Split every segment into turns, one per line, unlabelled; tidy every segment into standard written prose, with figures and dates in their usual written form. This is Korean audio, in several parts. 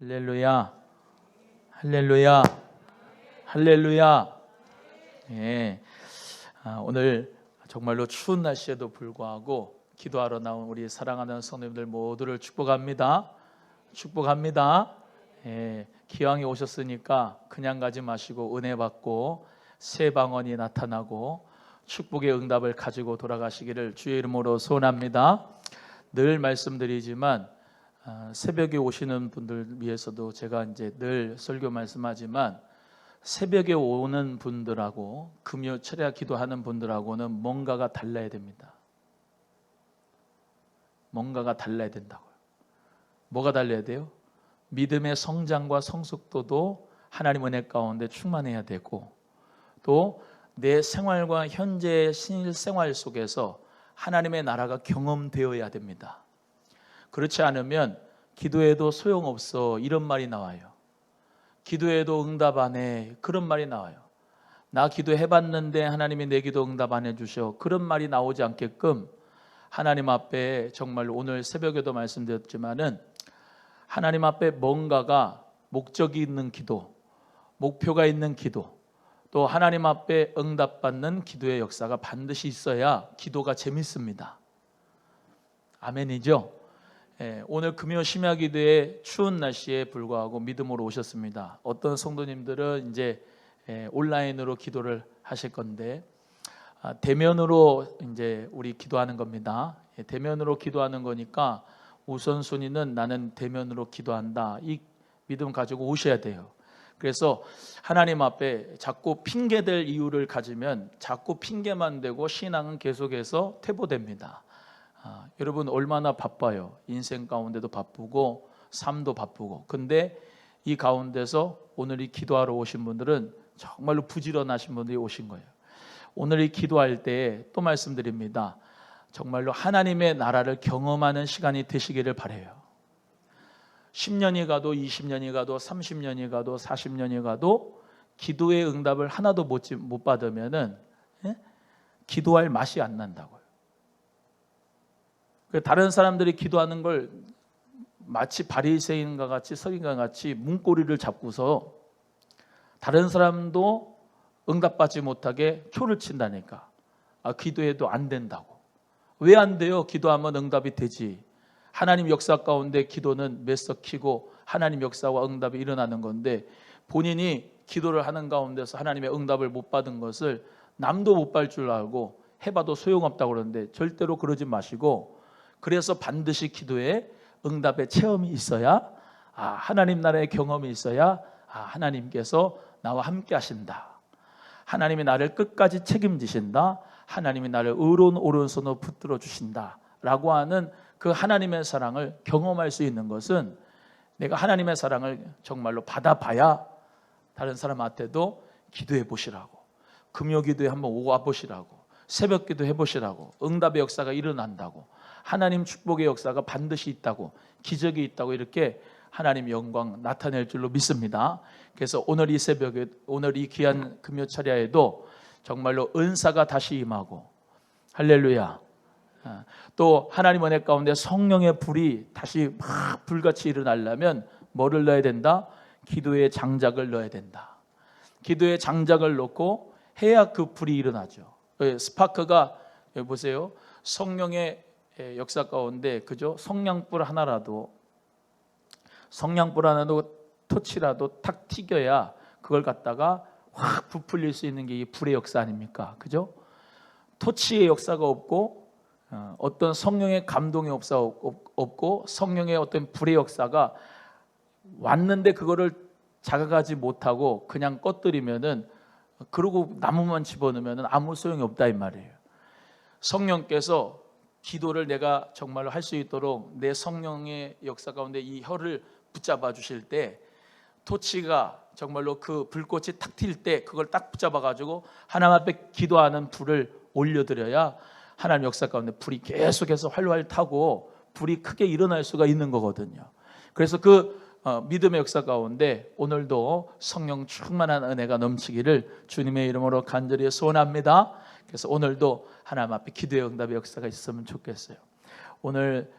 할렐루야, 할렐루야, 할렐루야. 예, 오늘 정말로 추운 날씨에도 불구하고 기도하러 나온 우리 사랑하는 성도님들 모두를 축복합니다. 축복합니다. 예, 기왕에 오셨으니까 그냥 가지 마시고 은혜 받고 새 방언이 나타나고 축복의 응답을 가지고 돌아가시기를 주의 이름으로 소원합니다. 늘 말씀드리지만 새벽에 오시는 분들 위해서도 제가 이제 늘 설교 말씀하지만 새벽에 오는 분들하고 금요 철야 기도하는 분들하고는 뭔가가 달라야 됩니다. 뭔가가 달라야 된다고요. 뭐가 달라야 돼요? 믿음의 성장과 성숙도도 하나님 은혜 가운데 충만해야 되고, 또 내 생활과 현재의 신일생활 속에서 하나님의 나라가 경험되어야 됩니다. 그렇지 않으면 기도해도 소용없어 이런 말이 나와요. 기도해도 응답 안 해 그런 말이 나와요. 나 기도해봤는데 하나님이 내 기도 응답 안 해주셔 그런 말이 나오지 않게끔 하나님 앞에 정말 오늘 새벽에도 말씀드렸지만은 하나님 앞에 뭔가가 목적이 있는 기도, 목표가 있는 기도, 또 하나님 앞에 응답받는 기도의 역사가 반드시 있어야 기도가 재밌습니다. 아멘이죠? 오늘 금요 심야 기도에 추운 날씨에 불구하고 믿음으로 오셨습니다. 어떤 성도님들은 이제 온라인으로 기도를 하실 건데 대면으로 이제 우리 기도하는 겁니다. 대면으로 기도하는 거니까 우선순위는 나는 대면으로 기도한다. 이 믿음 가지고 오셔야 돼요. 그래서 하나님 앞에 자꾸 핑계댈 이유를 가지면 자꾸 핑계만 대고 신앙은 계속해서 퇴보됩니다. 여러분 얼마나 바빠요. 인생 가운데도 바쁘고 삶도 바쁘고. 근데 이 가운데서 오늘 이 기도하러 오신 분들은 정말로 부지런하신 분들이 오신 거예요. 오늘 이 기도할 때 또 말씀드립니다. 정말로 하나님의 나라를 경험하는 시간이 되시기를 바라요. 10년이 가도 20년이 가도 30년이 가도 40년이 가도 기도의 응답을 하나도 못 받으면은 기도할 맛이 안 난다고요. 다른 사람들이 기도하는 걸 마치 바리새인과 같이 서기관과 같이 문고리를 잡고서 다른 사람도 응답받지 못하게 표를 친다니까. 기도해도 안 된다고. 왜 안 돼요? 기도하면 응답이 되지. 하나님 역사 가운데 기도는 매석히고 하나님 역사와 응답이 일어나는 건데 본인이 기도를 하는 가운데서 하나님의 응답을 못 받은 것을 남도 못 받을 줄 알고 해봐도 소용없다고 그러는데 절대로 그러지 마시고, 그래서 반드시 기도에 응답의 체험이 있어야, 하나님 나라의 경험이 있어야 하나님께서 나와 함께 하신다. 하나님이 나를 끝까지 책임지신다. 하나님이 나를 의로운 오른손으로 붙들어 주신다 라고 하는 그 하나님의 사랑을 경험할 수 있는 것은 내가 하나님의 사랑을 정말로 받아봐야 다른 사람한테도 기도해 보시라고, 금요 기도에 한번 와 보시라고, 새벽 기도 해보시라고, 응답의 역사가 일어난다고, 하나님 축복의 역사가 반드시 있다고, 기적이 있다고 이렇게 하나님 영광 나타낼 줄로 믿습니다. 그래서 오늘 이 새벽에, 오늘 이 귀한 금요 철야에도 정말로 은사가 다시 임하고, 할렐루야, 또 하나님 은혜 가운데 성령의 불이 다시 막 불같이 일어나려면 뭐를 넣어야 된다? 기도의 장작을 넣어야 된다. 기도의 장작을 넣고 해야 그 불이 일어나죠. 스파크가, 여기 보세요, 성령의 역사 가운데 그죠? 성냥불 하나라도 토치라도 탁 튀겨야 그걸 갖다가 확 부풀릴 수 있는 게 이 불의 역사 아닙니까? 그죠? 토치의 역사가 없고 어떤 성령의 감동의 역사가 없고 성령의 어떤 불의 역사가 왔는데 그거를 자각하지 못하고 그냥 꺼뜨리면은, 그러고 나무만 집어넣으면은 아무 소용이 없다 이 말이에요. 성령께서 기도를 내가 정말로 할 수 있도록 내 성령의 역사 가운데 이 혀를 붙잡아 주실 때, 토치가 정말로 그 불꽃이 탁 튈 때 그걸 딱 붙잡아 가지고 하나님 앞에 기도하는 불을 올려드려야 하나님 역사 가운데 불이 계속해서 활활 타고 불이 크게 일어날 수가 있는 거거든요. 그래서 그 믿음의 역사 가운데 오늘도 성령 충만한 은혜가 넘치기를 주님의 이름으로 간절히 소원합니다. 그래서 오늘도 하나님 앞에 기도의 응답의 역사가 있으면 좋겠어요. 오늘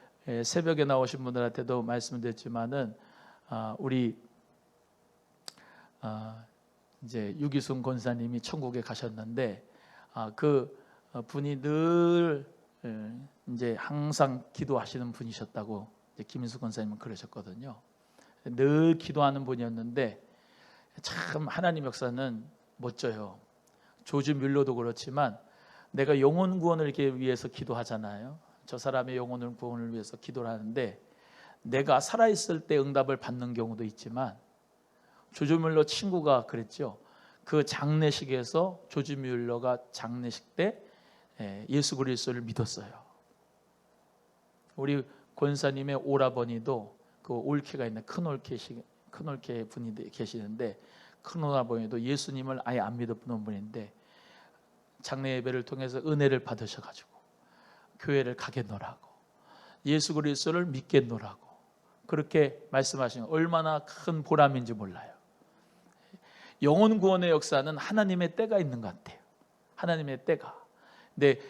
새벽에 나오신 분들한테도 말씀드렸지만은 우리 이제 유기순 권사님이 천국에 가셨는데 그 분이 늘 이제 항상 기도하시는 분이셨다고 이제 김인수 권사님은 그러셨거든요. 늘 기도하는 분이었는데 참 하나님 역사는 멋져요. 조지 뮬러도 그렇지만 내가 영혼 구원을 이렇게 위해서 기도하잖아요. 저 사람의 영혼을 구원을 위해서 기도를 하는데 내가 살아있을 때 응답을 받는 경우도 있지만 조지 뮬러 친구가 그랬죠. 그 장례식에서 조지 뮬러가 장례식 때 예수 그리스도를 믿었어요. 우리 권사님의 오라버니도 그 올케가 있는 큰 올케 분이 계시는데 큰 오라버니도 예수님을 아예 안 믿었던 분인데 장례 예배를 통해서 은혜를 받으셔가지고 교회를 가겠노라고 예수 그리스도를 믿겠노라고 그렇게 말씀하시는 얼마나 큰 보람인지 몰라요. 영혼 구원의 역사는 하나님의 때가 있는 것 같아요. 하나님의 때가. 근데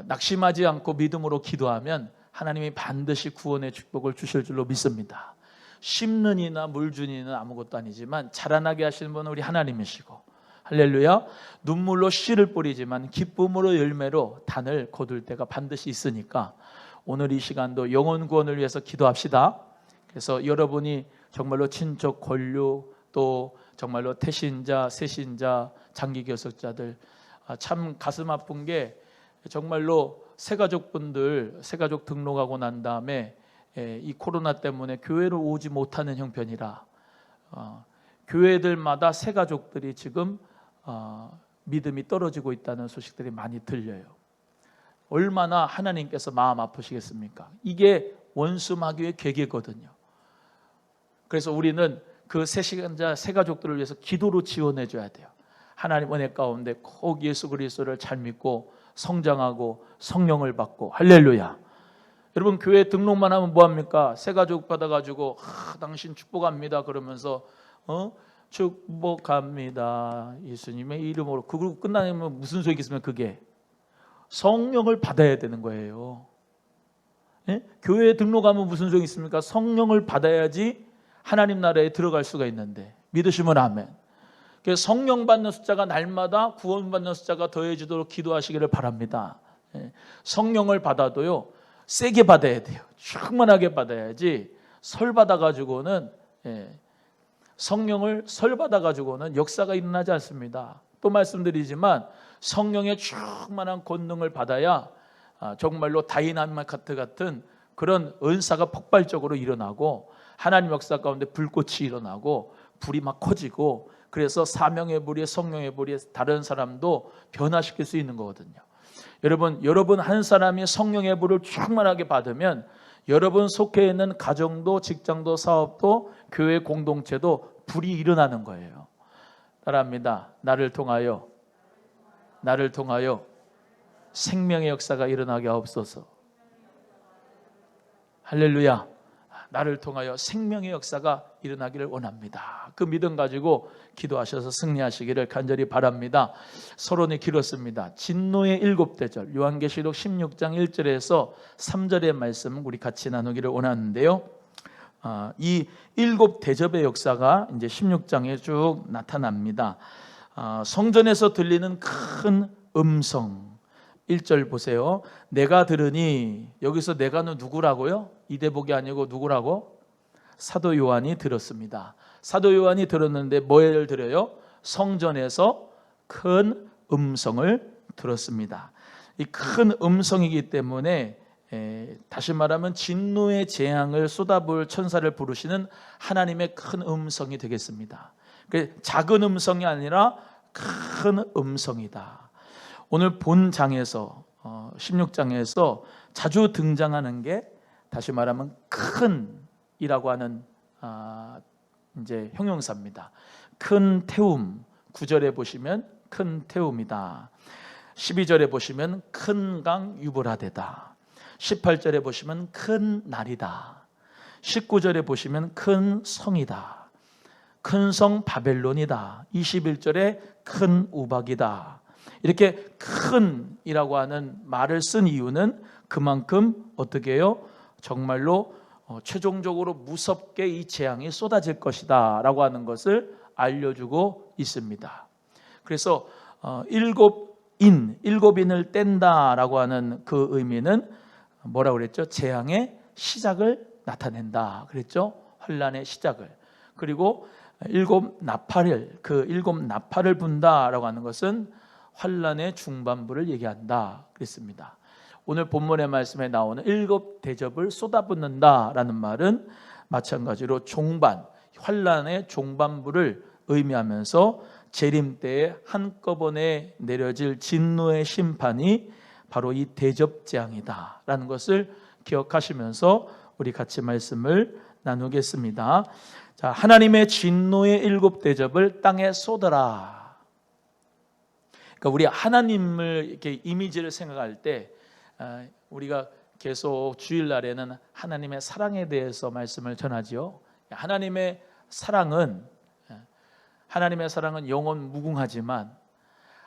낙심하지 않고 믿음으로 기도하면 하나님이 반드시 구원의 축복을 주실 줄로 믿습니다. 심는 이나 물 주는 이는 아무것도 아니지만 자라나게 하시는 분은 우리 하나님이시고 할렐루야. 눈물로 씨를 뿌리지만 기쁨으로 열매로 단을 거둘 때가 반드시 있으니까 오늘 이 시간도 영혼 구원을 위해서 기도합시다. 그래서 여러분이 정말로 친척, 권류 또 정말로 태신자, 세신자, 장기 교섭자들 참 가슴 아픈 게 정말로 새가족분들 새가족 등록하고 난 다음에 이 코로나 때문에 교회로 오지 못하는 형편이라 교회들마다 새가족들이 지금 믿음이 떨어지고 있다는 소식들이 많이 들려요. 얼마나 하나님께서 마음 아프시겠습니까? 이게 원수 마귀의 계계거든요. 그래서 우리는 그 새시간자 새가족들을 위해서 기도로 지원해 줘야 돼요. 하나님 은혜 가운데 꼭 예수 그리스도를 잘 믿고 성장하고 성령을 받고 할렐루야. 여러분 교회 등록만 하면 뭐합니까? 새가족 받아가지고 당신 축복합니다 그러면서 축복합니다 예수님의 이름으로 그거 끝나면 무슨 소용이 있으면 그게 성령을 받아야 되는 거예요. 예? 교회에 등록하면 무슨 소용이 있습니까? 성령을 받아야지 하나님 나라에 들어갈 수가 있는데 믿으시면 아멘. 그래서 성령 받는 숫자가 날마다 구원받는 숫자가 더해지도록 기도하시기를 바랍니다. 성령을 받아도요 세게 받아야 돼요. 충만하게 받아야지 설 받아가지고는 성령을 설 받아가지고는 역사가 일어나지 않습니다. 또 말씀드리지만 성령의 충만한 권능을 받아야 정말로 다이나마이트 같은 그런 은사가 폭발적으로 일어나고 하나님 역사 가운데 불꽃이 일어나고 불이 막 커지고 그래서 사명의 불이 성령의 불이 다른 사람도 변화시킬 수 있는 거거든요. 여러분 한 사람이 성령의 불을 충만하게 받으면 여러분 속해 있는 가정도 직장도 사업도 교회 공동체도 불이 일어나는 거예요. 따라합니다. 나를 통하여 생명의 역사가 일어나게 하옵소서. 할렐루야. 나를 통하여 생명의 역사가 일어나기를 원합니다. 그 믿음 가지고 기도하셔서 승리하시기를 간절히 바랍니다. 서론이 길었습니다. 진노의 7대절 요한계시록 16장 1절에서 3절의 말씀 우리 같이 나누기를 원하는데요. 이 7대접의 역사가 이제 16장에 쭉 나타납니다. 성전에서 들리는 큰 음성 1절 보세요. 내가 들으니 여기서 내가는 누구라고요? 이대복이 아니고 누구라고? 사도 요한이 들었습니다. 사도 요한이 들었는데 뭐를 들어요? 성전에서 큰 음성을 들었습니다. 이 큰 음성이기 때문에 다시 말하면 진노의 재앙을 쏟아부을 천사를 부르시는 하나님의 큰 음성이 되겠습니다. 작은 음성이 아니라 큰 음성이다. 오늘 본 장에서 16장에서 자주 등장하는 게 다시 말하면 큰이라고 하는 이제 형용사입니다. 큰 태움 9절에 보시면 큰 태움이다. 12절에 보시면 큰 강 유브라데다. 18절에 보시면 큰 날이다. 19절에 보시면 큰 성이다. 큰 성 바벨론이다. 21절에 큰 우박이다. 이렇게 큰이라고 하는 말을 쓴 이유는 그만큼 어떻게 해요? 정말로 최종적으로 무섭게 이 재앙이 쏟아질 것이다 라고 하는 것을 알려주고 있습니다. 그래서 일곱 인을 뗀다라고 하는 그 의미는 뭐라고 그랬죠? 재앙의 시작을 나타낸다 그랬죠? 환란의 시작을. 그리고 일곱 나팔을 분다라고 하는 것은 환란의 중반부를 얘기한다 그랬습니다. 오늘 본문의 말씀에 나오는 일곱 대접을 쏟아붓는다라는 말은 마찬가지로 환란의 종반부를 의미하면서 재림 때에 한꺼번에 내려질 진노의 심판이 바로 이 대접 재앙이다라는 것을 기억하시면서 우리 같이 말씀을 나누겠습니다. 자, 하나님의 진노의 일곱 대접을 땅에 쏟아라. 그러니까 우리 하나님을 이렇게 이미지를 생각할 때 우리가 계속 주일날에는 하나님의 사랑에 대해서 말씀을 전하지요. 하나님의 사랑은 영원 무궁하지만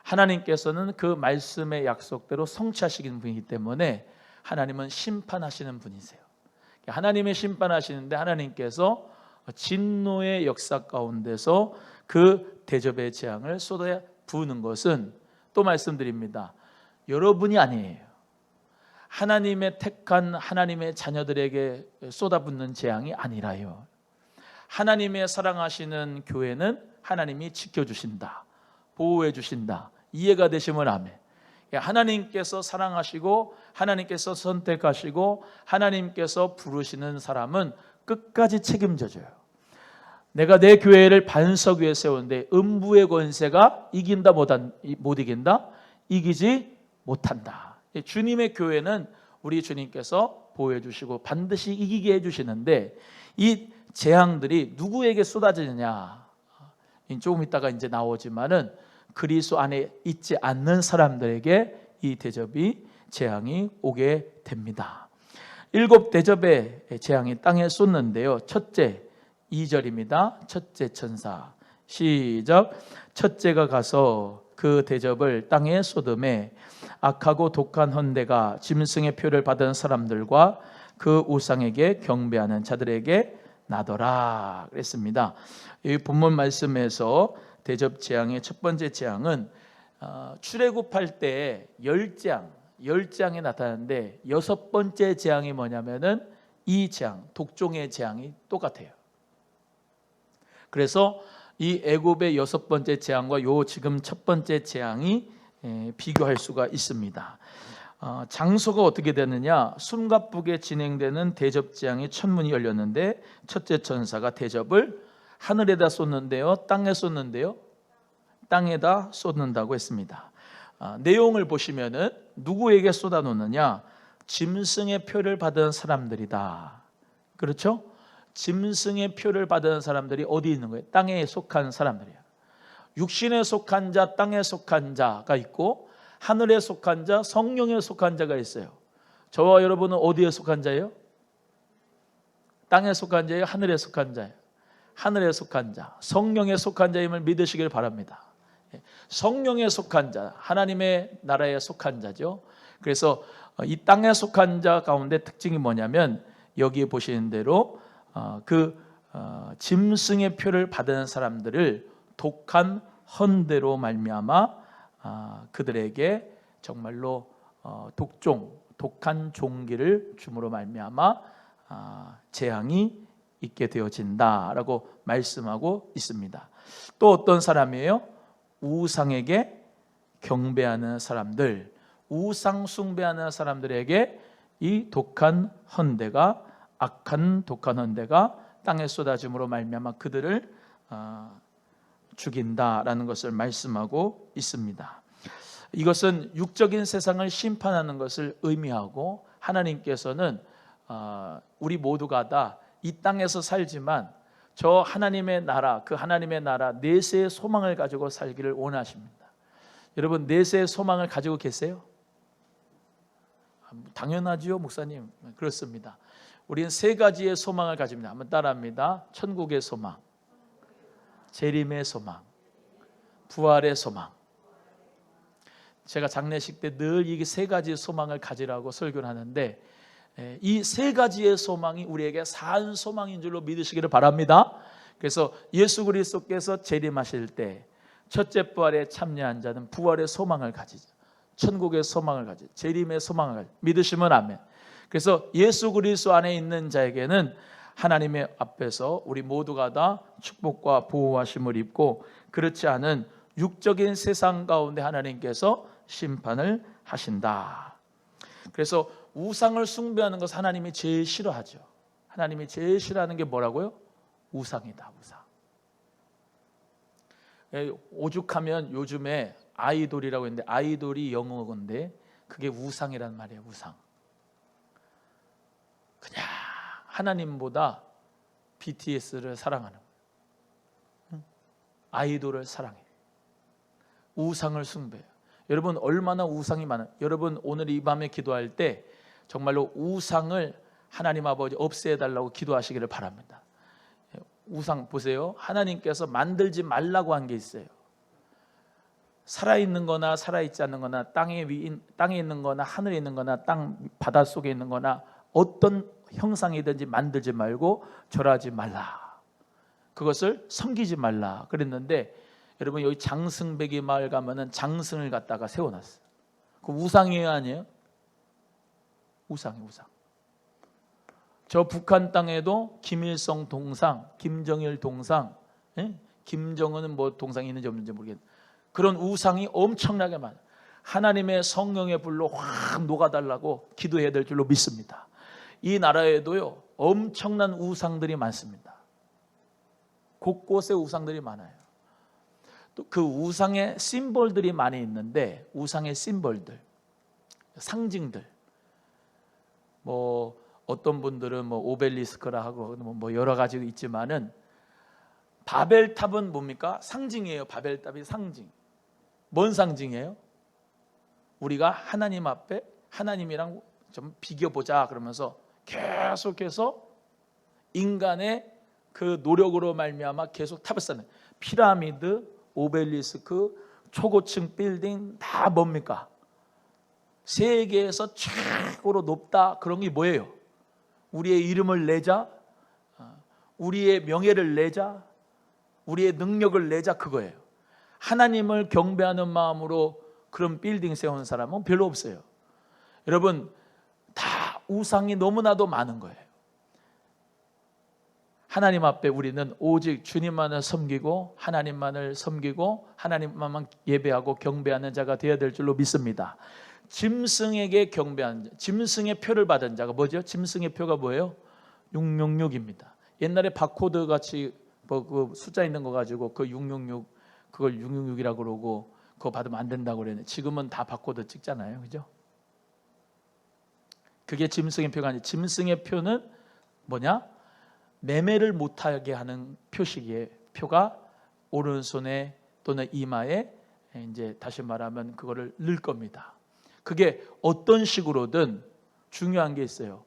하나님께서는 그 말씀의 약속대로 성취하시는 분이기 때문에 하나님은 심판하시는 분이세요. 하나님의 심판하시는데 하나님께서 진노의 역사 가운데서 그 대접의 재앙을 쏟아 부으는 것은 또 말씀드립니다. 여러분이 아니에요. 하나님의 택한 하나님의 자녀들에게 쏟아붓는 재앙이 아니라요. 하나님의 사랑하시는 교회는 하나님이 지켜주신다, 보호해 주신다. 이해가 되시면 아멘. 하나님께서 사랑하시고 하나님께서 선택하시고 하나님께서 부르시는 사람은 끝까지 책임져줘요. 내가 내 교회를 반석 위에 세우는데 음부의 권세가 이긴다 못 이긴다? 이기지 못한다. 주님의 교회는 우리 주님께서 보호해 주시고 반드시 이기게 해주시는데 이 재앙들이 누구에게 쏟아지느냐? 조금 있다가 이제 나오지만은 그리스도 안에 있지 않는 사람들에게 이 대접이 재앙이 오게 됩니다. 일곱 대접의 재앙이 땅에 쏟는데요. 첫째 2절입니다. 첫째 천사 시작. 첫째가 가서 그 대접을 땅에 쏟음에 악하고 독한 헌대가 짐승의 표를 받은 사람들과 그 우상에게 경배하는 자들에게 나더라 그랬습니다. 이 본문 말씀에서 대접 재앙의 첫 번째 재앙은 출애굽할 때 10재앙이 나타나는데 여섯 번째 재앙이 뭐냐면은 이 재앙, 독종의 재앙이 똑같아요. 그래서 이 애굽의 여섯 번째 재앙과 요 지금 첫 번째 재앙이 비교할 수가 있습니다. 장소가 어떻게 되느냐? 숨가쁘게 진행되는 대접 재앙의 천문이 열렸는데 첫째 천사가 대접을 하늘에다 쏟는데요, 땅에 쏟는데요, 땅에다 쏟는다고 했습니다. 내용을 보시면은 누구에게 쏟아놓느냐? 짐승의 표를 받은 사람들이다. 그렇죠? 짐승의 표를 받은 사람들이 어디 있는 거예요? 땅에 속한 사람들이에요. 육신에 속한 자, 땅에 속한 자가 있고 하늘에 속한 자, 성령에 속한 자가 있어요. 저와 여러분은 어디에 속한 자예요? 땅에 속한 자예요? 하늘에 속한 자예요? 하늘에 속한 자, 성령에 속한 자임을 믿으시길 바랍니다. 성령에 속한 자, 하나님의 나라에 속한 자죠. 그래서 이 땅에 속한 자 가운데 특징이 뭐냐면 여기에 보시는 대로 짐승의 표를 받은 사람들을 독한 헌대로 말미암아 그들에게 정말로 독한 종기를 줌으로 말미암아 재앙이 있게 되어진다라고 말씀하고 있습니다. 또 어떤 사람이에요? 우상에게 경배하는 사람들, 우상 숭배하는 사람들에게 이 악한 독한 헌대가 땅에 쏟아짐으로 말미암아 그들을 죽인다라는 것을 말씀하고 있습니다. 이것은 육적인 세상을 심판하는 것을 의미하고 하나님께서는 우리 모두가 다 이 땅에서 살지만 저 하나님의 나라, 그 하나님의 나라 내세의 소망을 가지고 살기를 원하십니다. 여러분 내세의 소망을 가지고 계세요? 당연하지요, 목사님. 그렇습니다. 우리는 세 가지의 소망을 가집니다. 한번 따라합니다. 천국의 소망, 재림의 소망, 부활의 소망. 제가 장례식 때 늘 이 세 가지 소망을 가지라고 설교를 하는데 이 세 가지의 소망이 우리에게 산 소망인 줄로 믿으시기를 바랍니다. 그래서 예수 그리스도께서 재림하실 때 첫째 부활에 참여한 자는 부활의 소망을 가지죠. 천국의 소망을 가지죠. 재림의 소망을 가지죠. 믿으시면 아멘. 그래서 예수 그리스도 안에 있는 자에게는 하나님의 앞에서 우리 모두가 다 축복과 보호하심을 입고, 그렇지 않은 육적인 세상 가운데 하나님께서 심판을 하신다. 그래서 우상을 숭배하는 것을 하나님이 제일 싫어하죠. 하나님이 제일 싫어하는 게 뭐라고요? 우상이다. 우상. 오죽하면 요즘에 아이돌이라고 했는데, 아이돌이 영어인데 그게 우상이란 말이에요. 우상. 그냥 하나님보다 BTS를 사랑하는 거예요. 아이돌을 사랑해요. 우상을 숭배해요. 여러분 얼마나 우상이 많아요. 여러분 오늘 이 밤에 기도할 때 정말로 우상을 하나님 아버지 없애달라고 기도하시기를 바랍니다. 우상 보세요. 하나님께서 만들지 말라고 한 게 있어요. 살아있는 거나 살아있지 않는 거나 땅에 있는 거나 하늘에 있는 거나 바닷속에 있는 거나 어떤 형상이든지 만들지 말고 절하지 말라. 그것을 섬기지 말라 그랬는데, 여러분 여기 장승배기 마을 가면은 장승을 갖다가 세워놨어요. 그 우상이에요, 아니에요? 우상이 우상. 저 북한 땅에도 김일성 동상, 김정일 동상, 김정은은 뭐 동상이 있는지 없는지 모르겠는데 그런 우상이 엄청나게 많아요. 하나님의 성령의 불로 확 녹아달라고 기도해야 될 줄로 믿습니다. 이 나라에도요 엄청난 우상들이 많습니다. 곳곳에 우상들이 많아요. 또 그 우상의 심볼들이 많이 있는데, 우상의 심볼들, 상징들, 뭐 어떤 분들은 뭐 오벨리스크라 하고 뭐 여러 가지 있지만은, 바벨탑은 뭡니까? 상징이에요. 바벨탑이 상징. 뭔 상징이에요? 우리가 하나님 앞에 하나님이랑 좀 비교보자 그러면서 계속해서 인간의 그 노력으로 말미암아 계속 탑을 쌓는, 피라미드, 오벨리스크, 초고층 빌딩 다 뭡니까? 세계에서 최고로 높다. 그런 게 뭐예요? 우리의 이름을 내자, 우리의 명예를 내자, 우리의 능력을 내자, 그거예요. 하나님을 경배하는 마음으로 그런 빌딩 세우는 사람은 별로 없어요. 여러분 다 우상이 너무나도 많은 거예요. 하나님 앞에 우리는 오직 주님만을 섬기고 하나님만을 섬기고 하나님만만 예배하고 경배하는 자가 되어야 될 줄로 믿습니다. 짐승에게 경배하는 자, 짐승의 표를 받은 자가 뭐죠? 짐승의 표가 뭐예요? 666입니다. 옛날에 바코드 같이 뭐 그 숫자 있는 거 가지고 그 666 그걸 666이라고 그러고 그거 받으면 안 된다고 그랬는데, 지금은 다 바코드 찍잖아요. 그죠? 그게 짐승의 표가 아니에요. 짐승의 표는 뭐냐? 매매를 못하게 하는 표식이에요. 표가 오른손에 또는 이마에 이제 다시 말하면 그거를 넣을 겁니다. 그게 어떤 식으로든 중요한 게 있어요.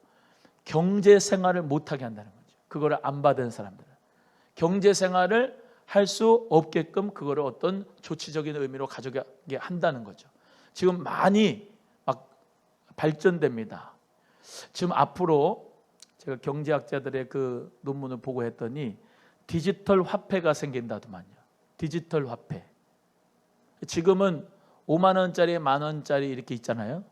경제 생활을 못하게 한다는 거죠. 그거를 안 받은 사람들은 경제 생활을 할 수 없게끔 그거를 어떤 조치적인 의미로 가져가게 한다는 거죠. 지금 많이 막 발전됩니다. 지금 앞으로 제가 경제학자들의 그 논문을 보고 했더니 디지털 화폐가 생긴다더만요. 디지털 화폐. 지금은 5만 원짜리, 만 원짜리 이렇게 있잖아요.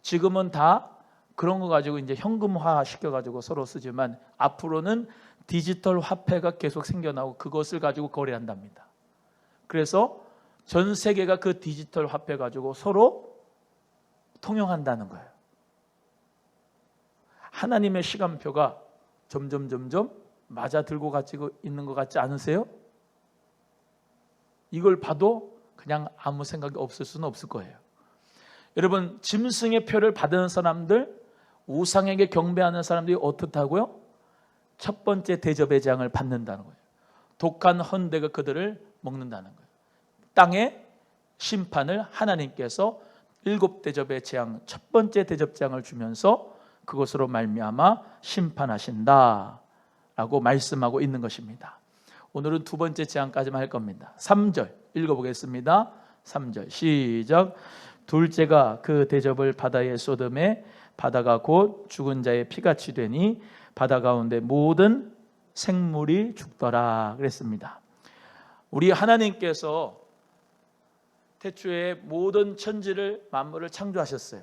지금은 다 그런 거 가지고 이제 현금화 시켜가지고 서로 쓰지만, 앞으로는 디지털 화폐가 계속 생겨나고 그것을 가지고 거래한답니다. 그래서 전 세계가 그 디지털 화폐 가지고 서로 통용한다는 거예요. 하나님의 시간표가 점점 맞아 들고 가지고 있는 것 같지 않으세요? 이걸 봐도 그냥 아무 생각이 없을 수는 없을 거예요. 여러분 짐승의 표를 받은 사람들, 우상에게 경배하는 사람들이 어떻다고요? 첫 번째 대접의 재앙을 받는다는 거예요. 독한 헌대가 그들을 먹는다는 거예요. 땅의 심판을 하나님께서 7대접의 재앙, 첫 번째 대접 재앙을 주면서 그것으로 말미암아 심판하신다 라고 말씀하고 있는 것입니다. 오늘은 두 번째 재앙까지만 할 겁니다. 3절 읽어보겠습니다. 3절 시작. 둘째가 그 대접을 바다에 쏟음에 바다가 곧 죽은 자의 피같이 되니 바다 가운데 모든 생물이 죽더라 그랬습니다. 우리 하나님께서 태초에 모든 천지를 만물을 창조하셨어요.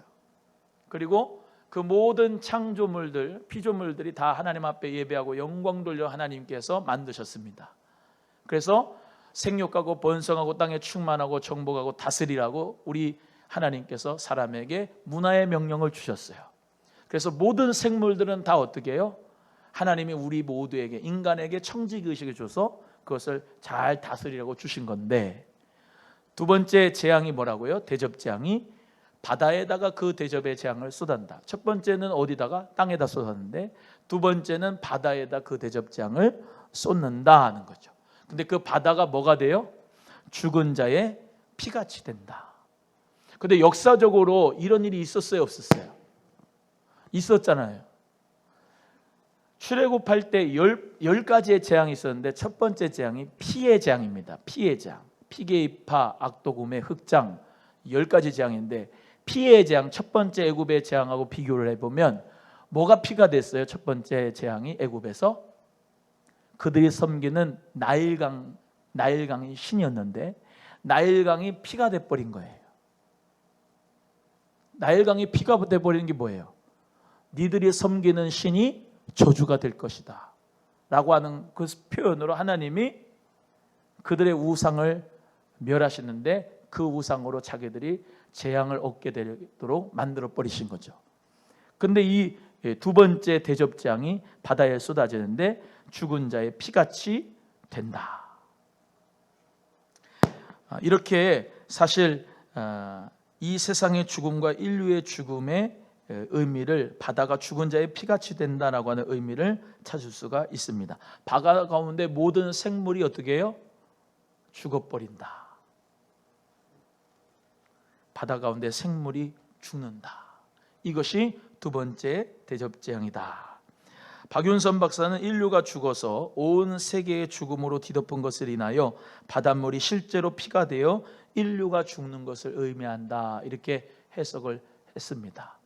그리고 그 모든 창조물들, 피조물들이 다 하나님 앞에 예배하고 영광 돌려 하나님께서 만드셨습니다. 그래서 생육하고 번성하고 땅에 충만하고 정복하고 다스리라고 우리 하나님께서 사람에게 문화의 명령을 주셨어요. 그래서 모든 생물들은 다 어떻게 해요? 하나님이 우리 모두에게, 인간에게 청지기의식을 줘서 그것을 잘 다스리라고 주신 건데, 두 번째 재앙이 뭐라고요? 대접재앙이 바다에다가 그 대접의 재앙을 쏟았다. 첫 번째는 어디다가? 땅에다 쏟았는데, 두 번째는 바다에다 그 대접재앙을 쏟는다 하는 거죠. 근데 그 바다가 뭐가 돼요? 죽은 자의 피같이 된다. 근데 역사적으로 이런 일이 있었어요, 없었어요? 있었잖아요. 출애굽할 때 10가지의 재앙이 있었는데 첫 번째 재앙이 피의 재앙입니다. 피의 재앙. 피게이파, 악도구매, 흑장 10가지 재앙인데, 피의 재앙, 첫 번째 애굽의 재앙하고 비교를 해보면 뭐가 피가 됐어요? 첫 번째 재앙이 애굽에서 그들이 섬기는 나일강이 신이었는데 나일강이 피가 돼버린 거예요. 나일강이 피가 돼버리는 게 뭐예요? 니들이 섬기는 신이 저주가 될 것이다 라고 하는 그 표현으로 하나님이 그들의 우상을 멸하시는데, 그 우상으로 자기들이 재앙을 얻게 되도록 만들어 버리신 거죠. 근데 이 두 번째 대접재앙이 바다에 쏟아지는데 죽은 자의 피같이 된다. 이렇게 사실 이 세상의 죽음과 인류의 죽음의 의미를, 바다가 죽은 자의 피같이 된다라고 하는 의미를 찾을 수가 있습니다. 바다 가운데 모든 생물이 어떻게 해요? 죽어버린다. 바다 가운데 생물이 죽는다. 이것이 두 번째 대접재앙이다. 박윤선 박사는 인류가 죽어서 온 세계의 죽음으로 뒤덮은 것을 인하여 바닷물이 실제로 피가 되어 인류가 죽는 것을 의미한다, 이렇게 해석을 했습니다.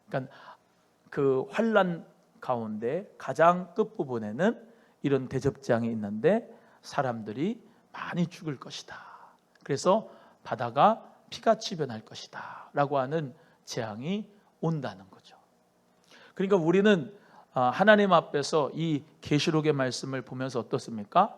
그러니까 그 환난 가운데 가장 끝부분에는 이런 대접재앙이 있는데 사람들이 많이 죽을 것이다. 그래서 바다가 피같이 변할 것이다 라고 하는 재앙이 온다는 거죠. 그러니까 우리는 하나님 앞에서 이 계시록의 말씀을 보면서 어떻습니까?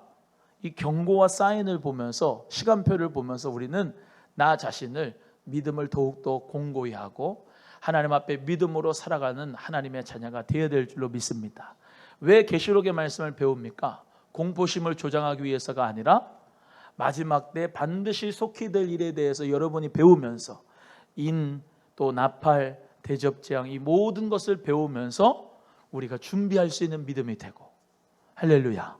이 경고와 사인을 보면서, 시간표를 보면서 우리는 나 자신을, 믿음을 더욱더 공고히 하고 하나님 앞에 믿음으로 살아가는 하나님의 자녀가 되어야 될 줄로 믿습니다. 왜 계시록의 말씀을 배웁니까? 공포심을 조장하기 위해서가 아니라 마지막 때 반드시 속히 될 일에 대해서 여러분이 배우면서, 또 나팔, 대접재앙, 이 모든 것을 배우면서 우리가 준비할 수 있는 믿음이 되고, 할렐루야.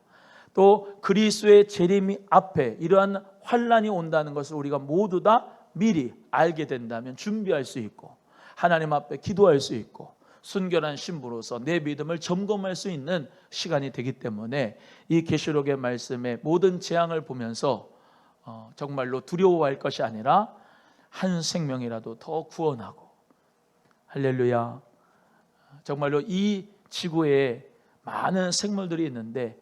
또 그리스도의 재림 앞에 이러한 환난이 온다는 것을 우리가 모두 다 미리 알게 된다면 준비할 수 있고, 하나님 앞에 기도할 수 있고, 순결한 신부로서 내 믿음을 점검할 수 있는 시간이 되기 때문에 이 계시록의 말씀의 모든 재앙을 보면서 정말로 두려워할 것이 아니라 한 생명이라도 더 구원하고, 할렐루야, 정말로 이 지구에 많은 생물들이 있는데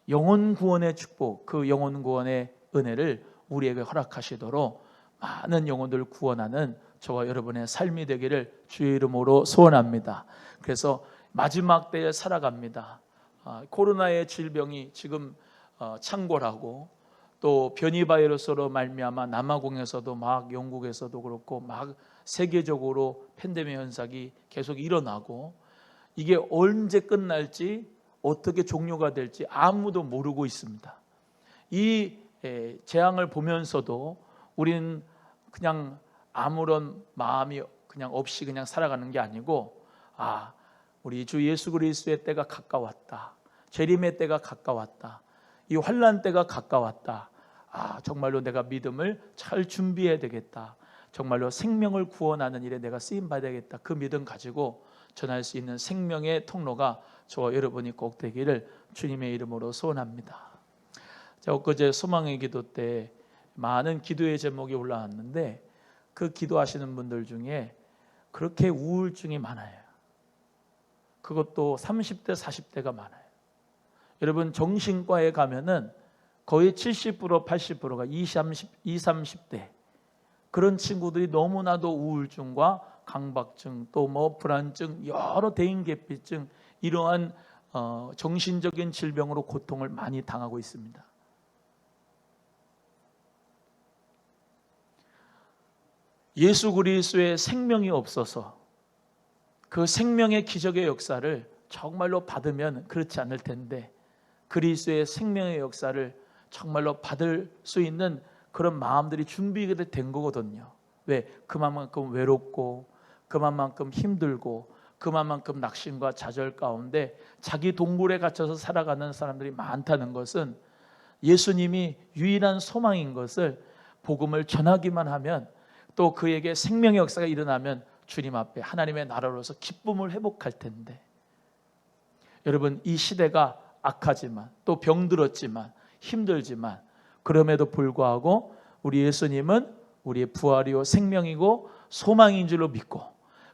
영혼 구원의 축복, 그 영혼 구원의 은혜를 우리에게 허락하시도록 많은 영혼들을 구원하는 저와 여러분의 삶이 되기를 주의 이름으로 소원합니다. 그래서 마지막 때에 살아갑니다. 코로나의 질병이 지금 창궐하고, 또 변이 바이러스로 말미암아 남아공에서도 막, 영국에서도 그렇고 막 세계적으로 팬데믹 현상이 계속 일어나고, 이게 언제 끝날지, 어떻게 종료가 될지 아무도 모르고 있습니다. 이 재앙을 보면서도 우리는 그냥 아무런 마음이 그냥 없이 그냥 살아가는 게 아니고, 우리 주 예수 그리스도의 때가 가까웠다, 재림의 때가 가까웠다, 이 환난 때가 가까웠다, 정말로 내가 믿음을 잘 준비해야 되겠다, 정말로 생명을 구원하는 일에 내가 쓰임 받아야겠다, 그 믿음 가지고 전할 수 있는 생명의 통로가 저와 여러분이 꼭 되기를 주님의 이름으로 소원합니다. 제가 엊그제 소망의 기도 때 많은 기도의 제목이 올라왔는데, 그 기도하시는 분들 중에 그렇게 우울증이 많아요. 그것도 30대, 40대가 많아요. 여러분 정신과에 가면은 거의 70%, 80%가 20, 30대 그런 친구들이 너무나도 우울증과 강박증 또 뭐 불안증 여러 대인기피증 이러한 정신적인 질병으로 고통을 많이 당하고 있습니다. 예수 그리스도의 생명이 없어서 그 생명의 기적의 역사를 정말로 받으면 그렇지 않을 텐데 그리스도의 생명의 역사를 정말로 받을 수 있는 그런 마음들이 준비가 된 거거든요. 왜? 그만큼 외롭고 그만큼 힘들고 그만큼 낙심과 좌절 가운데 자기 동굴에 갇혀서 살아가는 사람들이 많다는 것은 예수님이 유일한 소망인 것을 복음을 전하기만 하면 또 그에게 생명의 역사가 일어나면 주님 앞에 하나님의 나라로서 기쁨을 회복할 텐데 여러분 이 시대가 악하지만 또 병들었지만 힘들지만 그럼에도 불구하고 우리 예수님은 우리의 부활이요 생명이고 소망인 줄로 믿고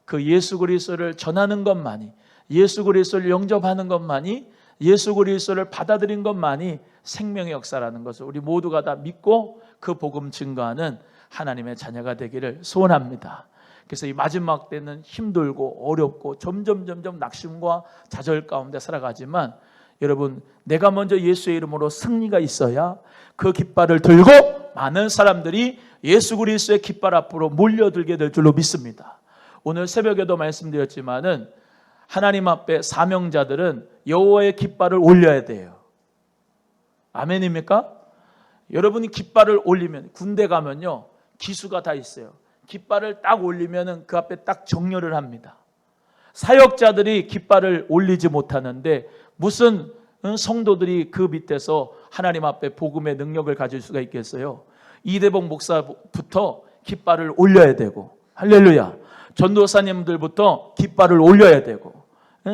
그 예수 그리스도를 전하는 것만이 예수 그리스도를 영접하는 것만이 예수 그리스도를 받아들인 것만이 생명의 역사라는 것을 우리 모두가 다 믿고 그 복음 증거하는 하나님의 자녀가 되기를 소원합니다. 그래서 이 마지막 때는 힘들고 어렵고 점점 낙심과 좌절 가운데 살아가지만 여러분 내가 먼저 예수의 이름으로 승리가 있어야 그 깃발을 들고 많은 사람들이 예수 그리스도의 깃발 앞으로 몰려들게 될 줄로 믿습니다. 오늘 새벽에도 말씀드렸지만은 하나님 앞에 사명자들은 여호와의 깃발을 올려야 돼요. 아멘입니까? 여러분이 깃발을 올리면 군대 가면요 기수가 다 있어요. 깃발을 딱 올리면은 그 앞에 딱 정렬을 합니다. 사역자들이 깃발을 올리지 못하는데 무슨 성도들이 그 밑에서 하나님 앞에 복음의 능력을 가질 수가 있겠어요? 이대복 목사부터 깃발을 올려야 되고 할렐루야. 전도사님들부터 깃발을 올려야 되고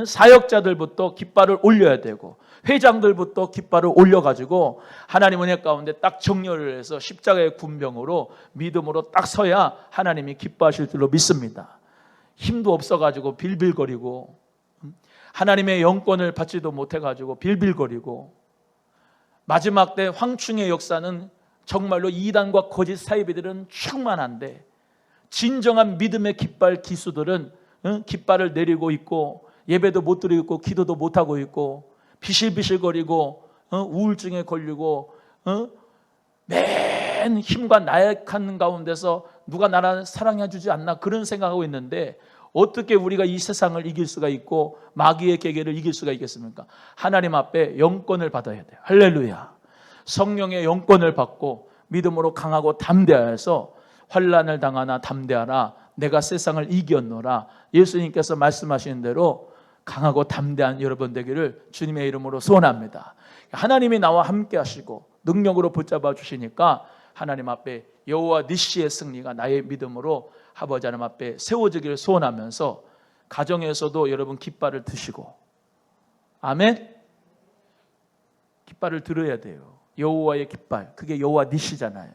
사역자들부터 깃발을 올려야 되고 회장들부터 깃발을 올려가지고 하나님 은혜 가운데 딱 정렬을 해서 십자가의 군병으로 믿음으로 딱 서야 하나님이 기뻐하실 줄로 믿습니다. 힘도 없어가지고 빌빌거리고 하나님의 영권을 받지도 못해가지고 빌빌거리고 마지막 때 황충의 역사는 정말로 이단과 거짓 사이비들은 충만한데 진정한 믿음의 깃발 기수들은 깃발을 내리고 있고 예배도 못 드리고 있고 기도도 못하고 있고 비실비실거리고 우울증에 걸리고 맨 힘과 나약한 가운데서 누가 나를 사랑해 주지 않나 그런 생각하고 있는데 어떻게 우리가 이 세상을 이길 수가 있고 마귀의 계계를 이길 수가 있겠습니까? 하나님 앞에 영권을 받아야 돼요. 할렐루야. 성령의 영권을 받고 믿음으로 강하고 담대하여서 환난을 당하나 담대하라 내가 세상을 이겼노라. 예수님께서 말씀하시는 대로 강하고 담대한 여러분 되기를 주님의 이름으로 소원합니다. 하나님이 나와 함께 하시고 능력으로 붙잡아 주시니까 하나님 앞에 여호와 니시의 승리가 나의 믿음으로 아버지 하나님 앞에 세워지기를 소원하면서 가정에서도 여러분 깃발을 드시고 아멘. 깃발을 들어야 돼요. 여호와의 깃발 그게 여호와 니시잖아요.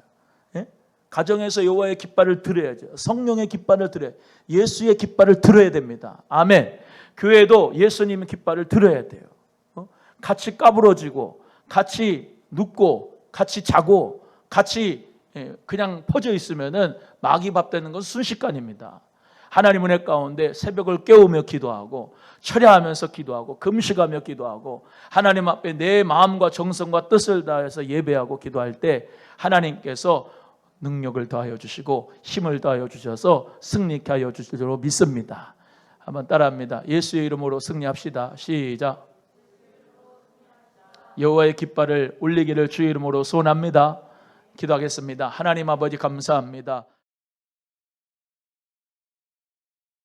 예? 가정에서 여호와의 깃발을 들어야죠. 성령의 깃발을 들어야 예수의 깃발을 들어야 됩니다. 아멘. 교회도 예수님의 깃발을 들어야 돼요. 같이 까부러지고 같이 눕고 같이 자고 같이 그냥 퍼져 있으면은 마귀 밥 되는 건 순식간입니다. 하나님 은혜 가운데 새벽을 깨우며 기도하고 철야하면서 기도하고 금식하며 기도하고 하나님 앞에 내 마음과 정성과 뜻을 다해서 예배하고 기도할 때 하나님께서 능력을 더하여 주시고 힘을 더하여 주셔서 승리케 하여 주실 줄로 믿습니다. 한번 따라합니다. 예수의 이름으로 승리합시다. 시작. 여호와의 깃발을 올리기를 주의 이름으로 소원합니다. 기도하겠습니다. 하나님 아버지 감사합니다.